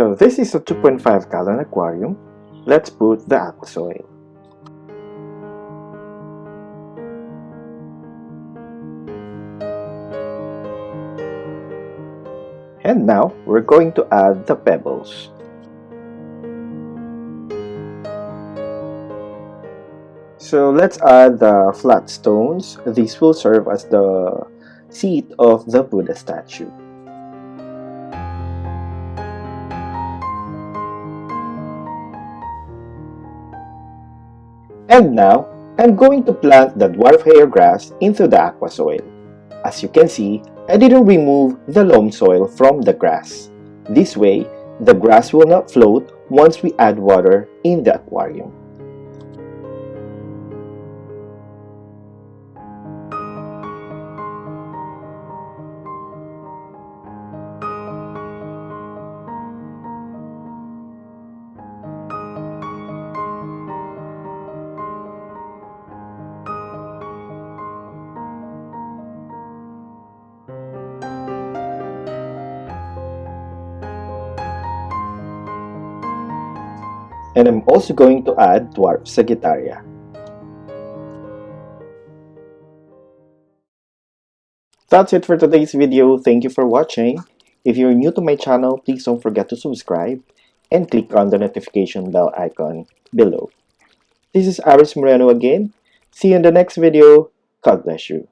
So this is a 2.5 gallon aquarium. Let's put the aquasoil. And now we're going to add the pebbles. So let's add the flat stones. These will serve as the seat of the Buddha statue. And now, I'm going to plant the dwarf hair grass into the aquasoil. As you can see, I didn't remove the loam soil from the grass. This way, the grass will not float once we add water in the aquarium. And I'm also going to add Dwarf Sagitaria. That's it for today's video. Thank you for watching. If you're new to my channel, please don't forget to subscribe and click on the notification bell icon below. This is Aris Moreno again. See you in the next video. God bless you.